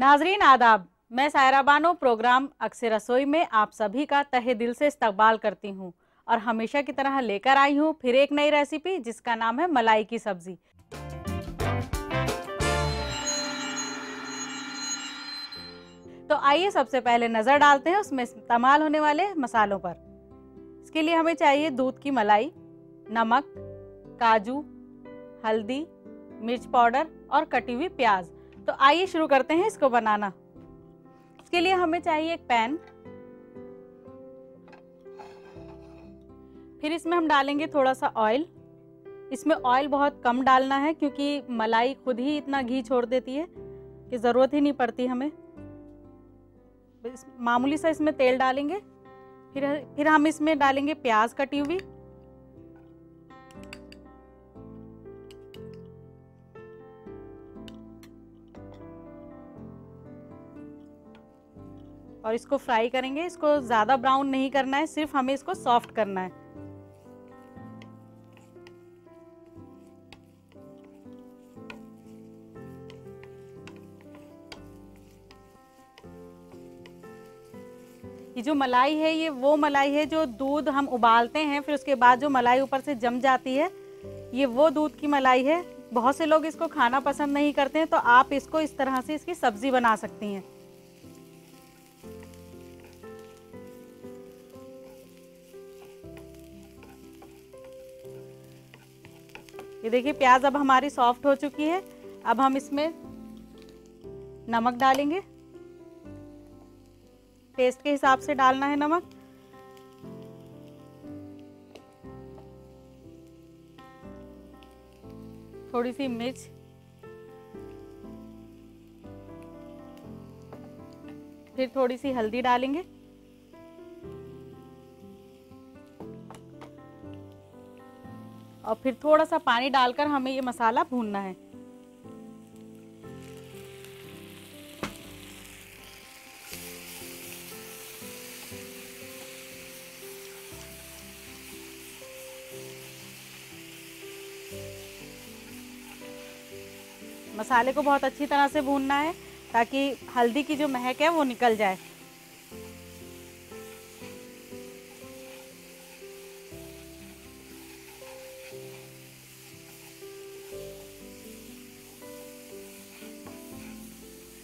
नाजरीन आदाब, मैं सायरा बानो प्रोग्राम अक्सर रसोई में आप सभी का तहे दिल से इस्तकबाल करती हूँ और हमेशा की तरह लेकर आई हूँ फिर एक नई रेसिपी जिसका नाम है मलाई की सब्जी। तो आइए सबसे पहले नज़र डालते हैं उसमें इस्तेमाल होने वाले मसालों पर। इसके लिए हमें चाहिए दूध की मलाई, नमक, काजू, हल्दी, मिर्च पाउडर और कटी हुई प्याज। तो आइए शुरू करते हैं इसको बनाना। इसके लिए हमें चाहिए एक पैन, फिर इसमें हम डालेंगे थोड़ा सा ऑयल। इसमें ऑयल बहुत कम डालना है क्योंकि मलाई खुद ही इतना घी छोड़ देती है कि ज़रूरत ही नहीं पड़ती हमें। मामूली सा इसमें तेल डालेंगे। फिर हम इसमें डालेंगे प्याज कटी हुई, और इसको फ्राई करेंगे। इसको ज़्यादा ब्राउन नहीं करना है, सिर्फ हमें इसको सॉफ्ट करना है। ये जो मलाई है ये वो मलाई है जो दूध हम उबालते हैं, फिर उसके बाद जो मलाई ऊपर से जम जाती है, ये वो दूध की मलाई है। बहुत से लोग इसको खाना पसंद नहीं करते हैं, तो आप इसको इस तरह से इसकी सब्जी बना सकती हैं। ये देखिए प्याज अब हमारी सॉफ्ट हो चुकी है। अब हम इसमें नमक डालेंगे, टेस्ट के हिसाब से डालना है नमक। थोड़ी सी मिर्च, फिर थोड़ी सी हल्दी डालेंगे, और फिर थोड़ा सा पानी डालकर हमें ये मसाला भूनना है। मसाले को बहुत अच्छी तरह से भूनना है ताकि हल्दी की जो महक है वो निकल जाए।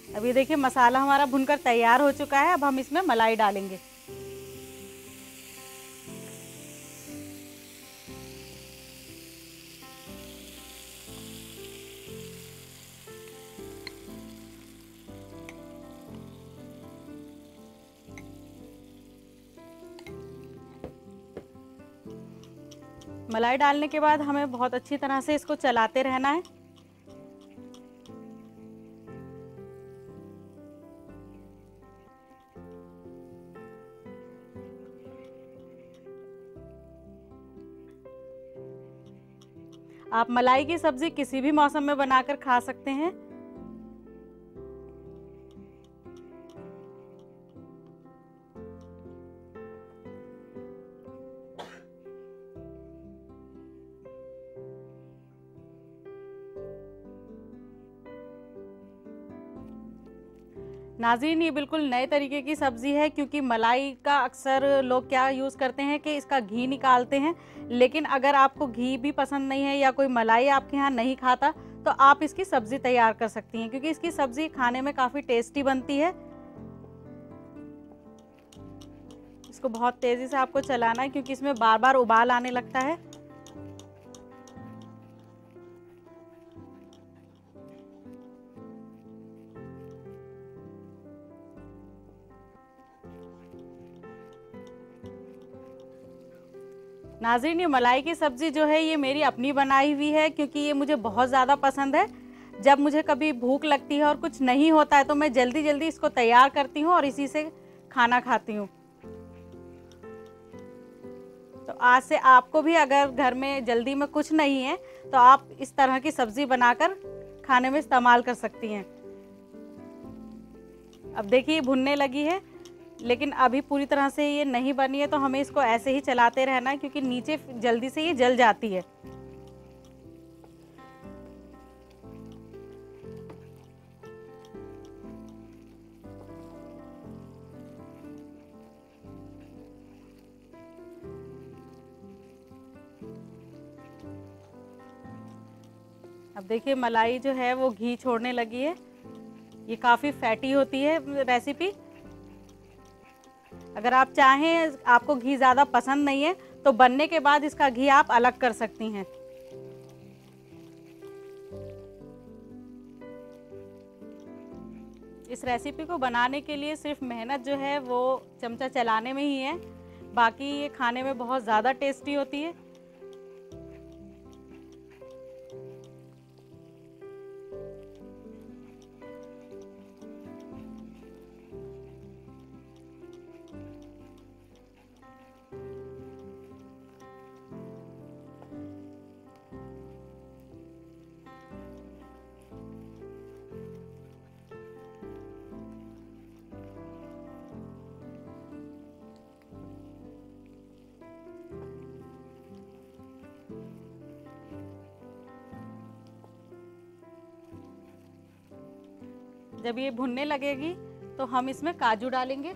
अब ये देखिए मसाला हमारा भुनकर तैयार हो चुका है। अब हम इसमें मलाई डालेंगे। मलाई डालने के बाद हमें बहुत अच्छी तरह से इसको चलाते रहना है। आप मलाई की सब्जी किसी भी मौसम में बनाकर खा सकते हैं। नाज़रीन ये बिल्कुल नए तरीके की सब्ज़ी है क्योंकि मलाई का अक्सर लोग क्या यूज़ करते हैं कि इसका घी निकालते हैं, लेकिन अगर आपको घी भी पसंद नहीं है या कोई मलाई आपके यहाँ नहीं खाता तो आप इसकी सब्ज़ी तैयार कर सकती हैं क्योंकि इसकी सब्ज़ी खाने में काफ़ी टेस्टी बनती है। इसको बहुत तेज़ी से आपको चलाना है क्योंकि इसमें बार बार उबाल आने लगता है। नाज़रीन ये मलाई की सब्ज़ी जो है ये मेरी अपनी बनाई हुई है क्योंकि ये मुझे बहुत ज़्यादा पसंद है। जब मुझे कभी भूख लगती है और कुछ नहीं होता है तो मैं जल्दी जल्दी इसको तैयार करती हूँ और इसी से खाना खाती हूँ। तो आज से आपको भी अगर घर में जल्दी में कुछ नहीं है तो आप इस तरह की सब्ज़ी बनाकर खाने में इस्तेमाल कर सकती हैं। अब देखिए भुनने लगी है, लेकिन अभी पूरी तरह से ये नहीं बनी है तो हमें इसको ऐसे ही चलाते रहना है क्योंकि नीचे जल्दी से ये जल जाती है। अब देखिए मलाई जो है वो घी छोड़ने लगी है। ये काफ़ी फैटी होती है रेसिपी। अगर आप चाहें, आपको घी ज़्यादा पसंद नहीं है, तो बनने के बाद इसका घी आप अलग कर सकती हैं। इस रेसिपी को बनाने के लिए सिर्फ मेहनत जो है वो चमचा चलाने में ही है, बाकी ये खाने में बहुत ज़्यादा टेस्टी होती है। जब ये भुनने लगेगी तो हम इसमें काजू डालेंगे।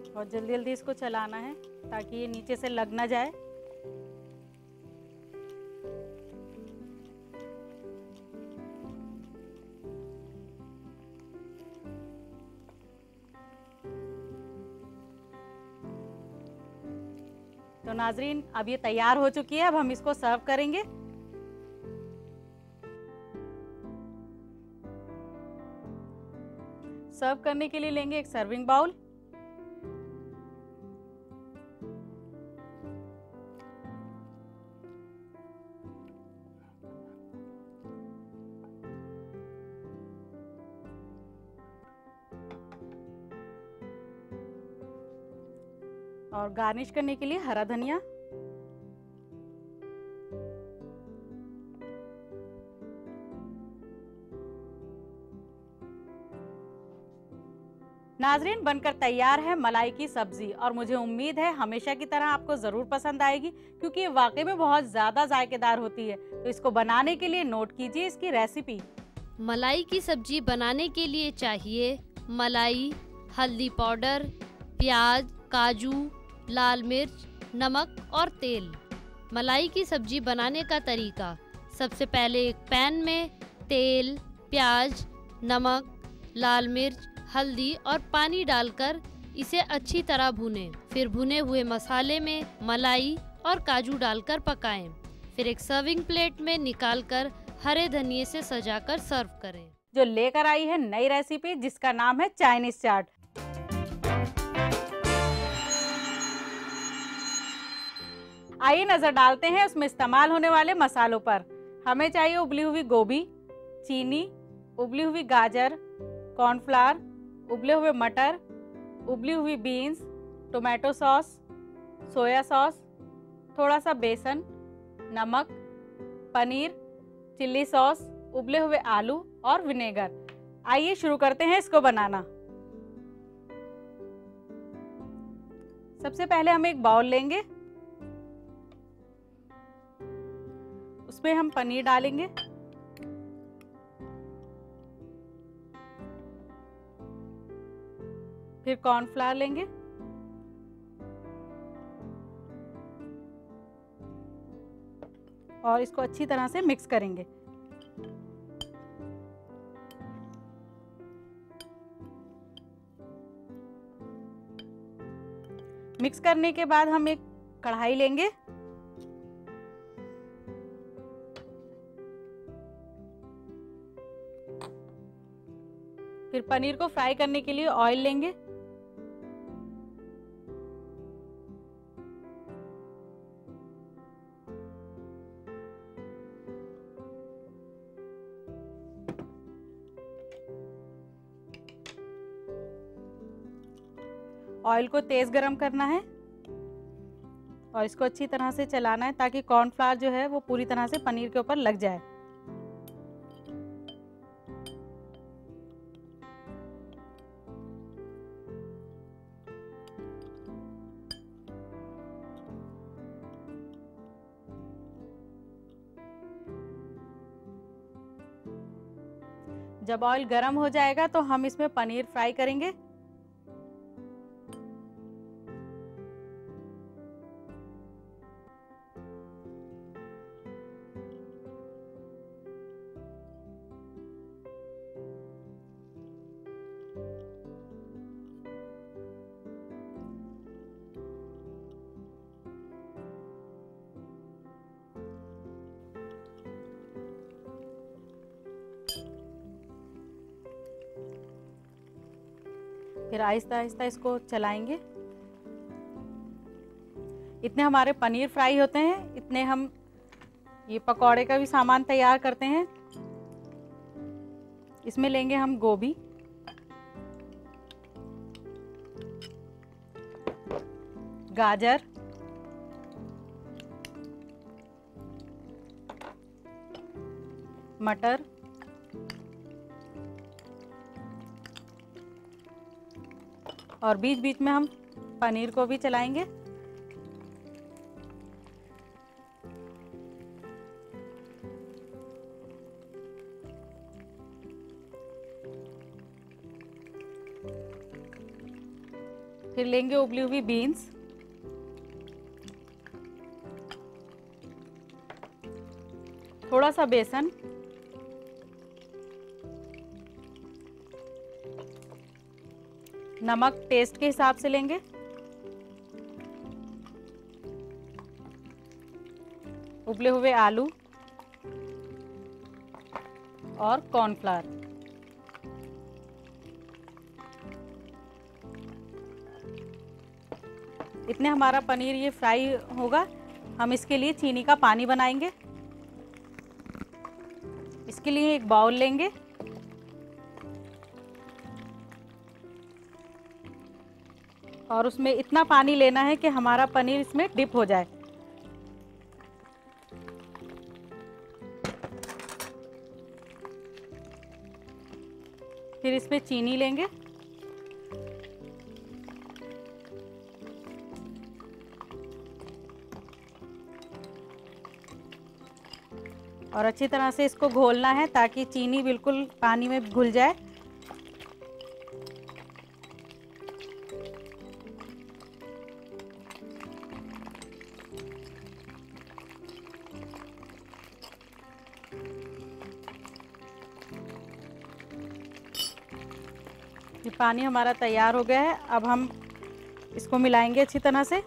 और जल्दी जल्दी इसको चलाना है ताकि ये नीचे से लग ना जाए। तो नाजरीन, अब ये तैयार हो चुकी है। अब हम इसको सर्व करेंगे। सर्व करने के लिए लेंगे एक सर्विंग बाउल। और गार्निश करने के लिए हरा धनिया। नाजरीन, बनकर तैयार है मलाई की सब्जी और मुझे उम्मीद है हमेशा की तरह आपको ज़रूर पसंद आएगी, क्योंकि ये वाकई में बहुत ज़्यादा जायकेदार होती है। तो इसको बनाने के लिए नोट कीजिए इसकी रेसिपी। मलाई की सब्जी बनाने के लिए चाहिए मलाई, हल्दी पाउडर, प्याज, काजू, लाल मिर्च, नमक और तेल। मलाई की सब्जी बनाने का तरीका: सबसे पहले एक पैन में तेल, प्याज, नमक, लाल मिर्च, हल्दी और पानी डालकर इसे अच्छी तरह भूनें। फिर भुने हुए मसाले में मलाई और काजू डालकर पकाएं। फिर एक सर्विंग प्लेट में निकालकर हरे धनिये से सजाकर सर्व करें। जो लेकर आई है नई रेसिपी जिसका नाम है चाइनीज चाट। आइए नजर डालते हैं उसमें इस्तेमाल होने वाले मसालों पर। हमें चाहिए उबली हुई गोभी, चीनी, उबली हुई गाजर, कॉर्नफ्लावर, उबले हुए मटर, उबली हुई beans, tomato sauce, soya sauce, थोड़ा सा बेसन, नमक, पनीर, चिल्ली सॉस, उबले हुए आलू और विनेगर। आइए शुरू करते हैं इसको बनाना। सबसे पहले हम एक बाउल लेंगे, उसमें हम पनीर डालेंगे, फिर कॉर्नफ्लावर लेंगे, और इसको अच्छी तरह से मिक्स करेंगे। मिक्स करने के बाद हम एक कढ़ाई लेंगे, फिर पनीर को फ्राई करने के लिए ऑयल लेंगे, ऑयल को तेज गरम करना है और इसको अच्छी तरह से चलाना है ताकि कॉर्नफ्लावर जो है वो पूरी तरह से पनीर के ऊपर लग जाए। जब ऑयल गर्म हो जाएगा तो हम इसमें पनीर फ्राई करेंगे। फिर आहिस्ता आहिस्ता इसको चलाएंगे। इतने हमारे पनीर फ्राई होते हैं, इतने हम ये पकौड़े का भी सामान तैयार करते हैं। इसमें लेंगे हम गोभी, गाजर, मटर, और बीच बीच में हम पनीर को भी चलाएंगे। फिर लेंगे उबली हुई बीन्स, थोड़ा सा बेसन, नमक टेस्ट के हिसाब से लेंगे, उबले हुए आलू और कॉर्नफ्लावर। इतने हमारा पनीर ये फ्राई होगा। हम इसके लिए चीनी का पानी बनाएंगे। इसके लिए एक बाउल लेंगे, और उसमें इतना पानी लेना है कि हमारा पनीर इसमें डिप हो जाए। फिर इसमें चीनी लेंगे, और अच्छी तरह से इसको घोलना है ताकि चीनी बिल्कुल पानी में घुल जाए। ये पानी हमारा तैयार हो गया है। अब हम इसको मिलाएंगे अच्छी तरह से।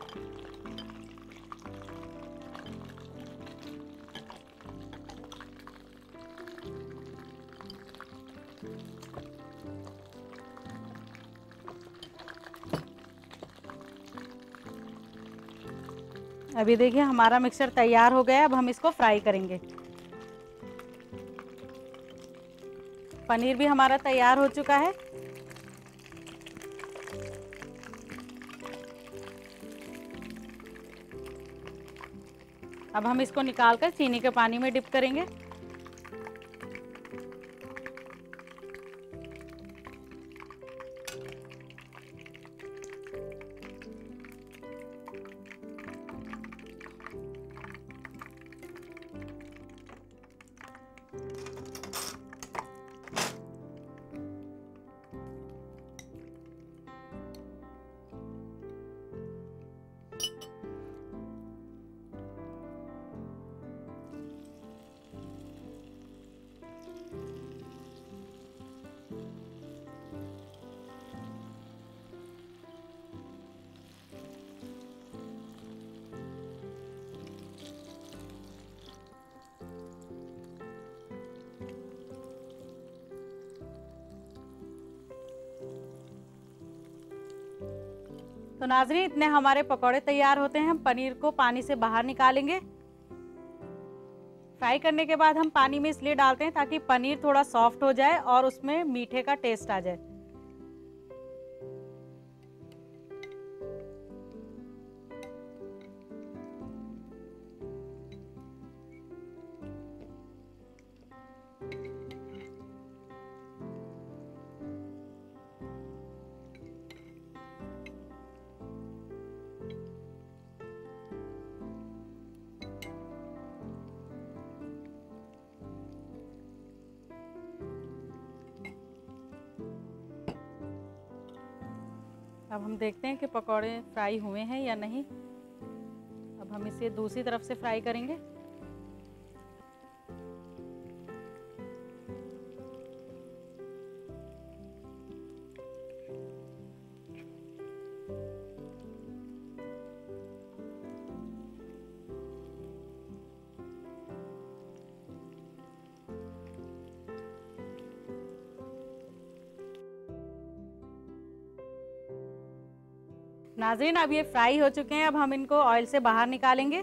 अभी देखिए हमारा मिक्सचर तैयार हो गया है। अब हम इसको फ्राई करेंगे। पनीर भी हमारा तैयार हो चुका है। अब हम इसको निकालकर चीनी के पानी में डिप करेंगे। तो नाज़रीन, इतने हमारे पकौड़े तैयार होते हैं। हम पनीर को पानी से बाहर निकालेंगे। फ्राई करने के बाद हम पानी में इसलिए डालते हैं ताकि पनीर थोड़ा सॉफ्ट हो जाए और उसमें मीठे का टेस्ट आ जाए। अब हम देखते हैं कि पकौड़े फ्राई हुए हैं या नहीं। अब हम इसे दूसरी तरफ से फ्राई करेंगे। नाज़रीन, अब ये फ्राई हो चुके हैं। अब हम इनको ऑयल से बाहर निकालेंगे।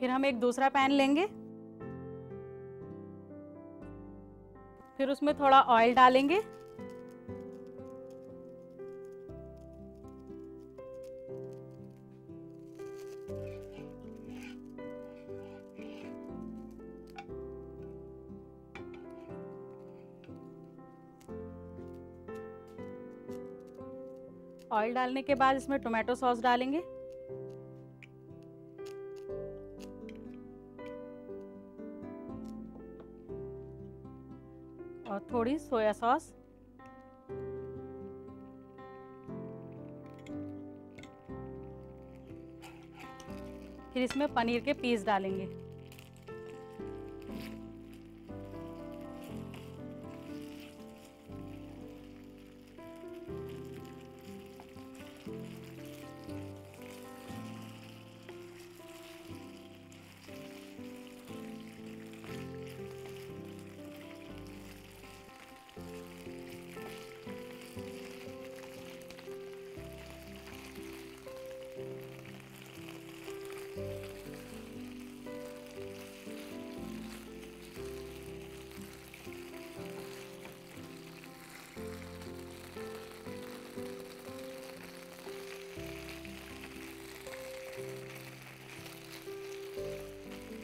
फिर हम एक दूसरा पैन लेंगे। फिर उसमें थोड़ा ऑयल डालेंगे। ऑयल डालने के बाद इसमें टोमेटो सॉस डालेंगे। और थोड़ी सोया सॉस। फिर इसमें पनीर के पीस डालेंगे।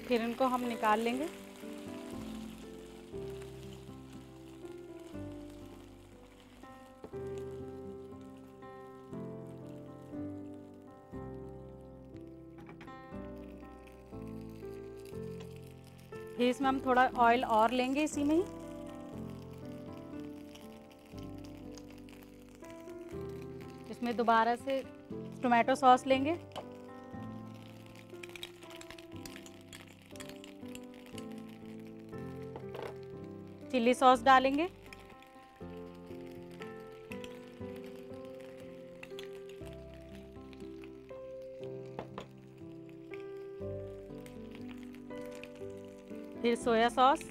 फिर इनको हम निकाल लेंगे। फिर इसमें हम थोड़ा ऑयल और लेंगे इसी में ही। इसमें दोबारा से टोमेटो सॉस लेंगे। चिल्ली सॉस डालेंगे। फिर सोया सॉस।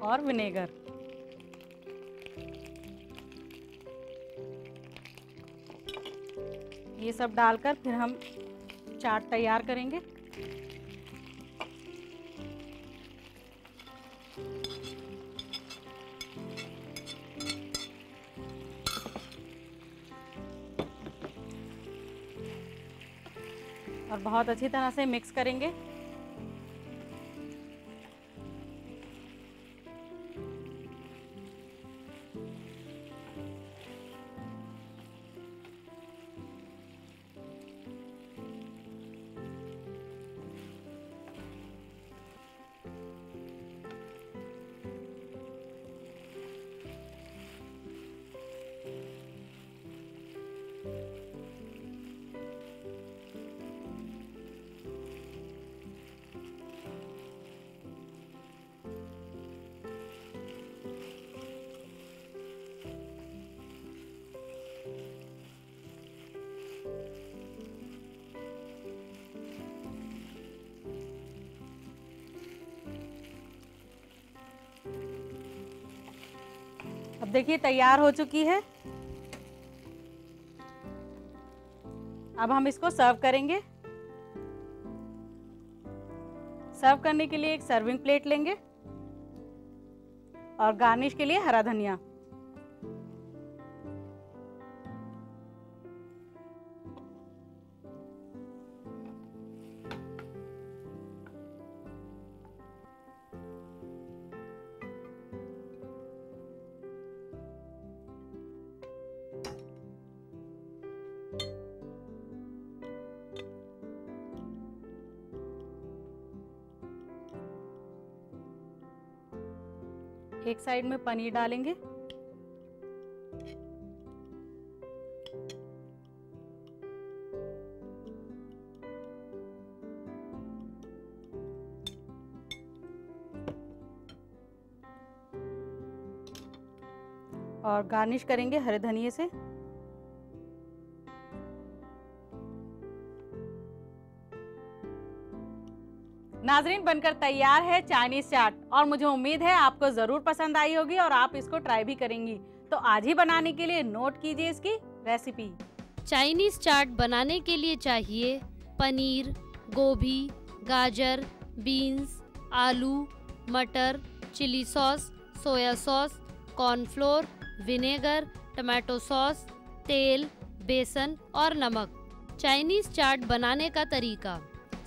और विनेगर। ये सब डालकर फिर हम चाट तैयार करेंगे। और बहुत अच्छी तरह से मिक्स करेंगे। अब देखिए तैयार हो चुकी है। अब हम इसको सर्व करेंगे। सर्व करने के लिए एक सर्विंग प्लेट लेंगे और गार्निश के लिए हरा धनिया। एक साइड में पनीर डालेंगे। और गार्निश करेंगे हरे धनिये से। नाजरीन, बनकर तैयार है चाइनीज चाट और मुझे उम्मीद है आपको जरूर पसंद आई होगी और आप इसको ट्राई भी करेंगी। तो आज ही बनाने के लिए नोट कीजिए इसकी रेसिपी। चाइनीज चाट बनाने के लिए चाहिए पनीर, गोभी, गाजर, बीन्स, आलू, मटर, chilli sauce, soya sauce, cornflour, vinegar, tomato sauce, तेल, बेसन और नमक। चाइनीज चाट बनाने का तरीका।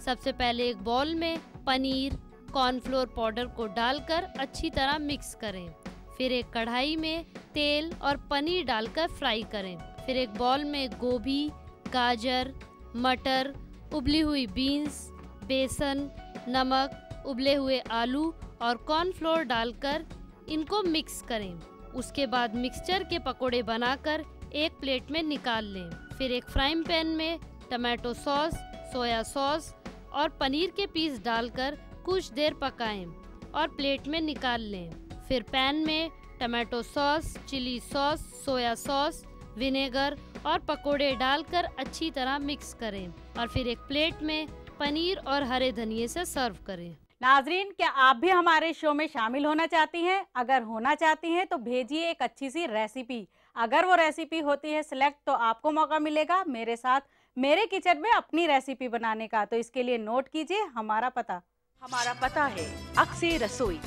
सबसे पहले एक बाउल में पनीर, कॉर्नफ्लोर पाउडर को डालकर अच्छी तरह मिक्स करें। फिर एक कढ़ाई में तेल और पनीर डालकर फ्राई करें। फिर एक बाउल में गोभी, गाजर, मटर, उबली हुई बीन्स, बेसन, नमक, उबले हुए आलू और कॉर्नफ्लोर डालकर इनको मिक्स करें। उसके बाद मिक्सचर के पकोड़े बनाकर एक प्लेट में निकाल लें। फिर एक फ्राइंग पैन में टमाटो सॉस, सोया सॉस और पनीर के पीस डालकर कुछ देर पकाएं और प्लेट में निकाल लें। फिर पैन में tomato sauce, chilli sauce, soya sauce, vinegar और पकोड़े डालकर अच्छी तरह मिक्स करें और फिर एक प्लेट में पनीर और हरे धनिये से सर्व करें। नाजरीन, क्या आप भी हमारे शो में शामिल होना चाहती हैं? अगर होना चाहती हैं तो भेजिए एक अच्छी सी रेसिपी। अगर वो रेसिपी होती है सिलेक्ट तो आपको मौका मिलेगा मेरे साथ मेरे किचन में अपनी रेसिपी बनाने का। तो इसके लिए नोट कीजिए हमारा पता। हमारा पता है अक्से रसोई,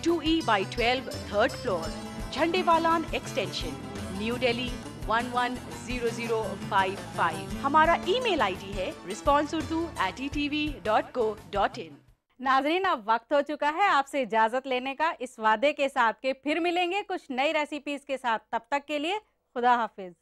2E/12 3rd floor, Jhandewalan extension, new Delhi 110055। हमारा ईमेल आईडी है responseurdu@etv.co.in। नाजरीन, अब वक्त हो चुका है आपसे इजाजत लेने का, इस वादे के साथ कि फिर मिलेंगे कुछ नई रेसिपीज के साथ। तब तक के लिए खुदा हाफिज।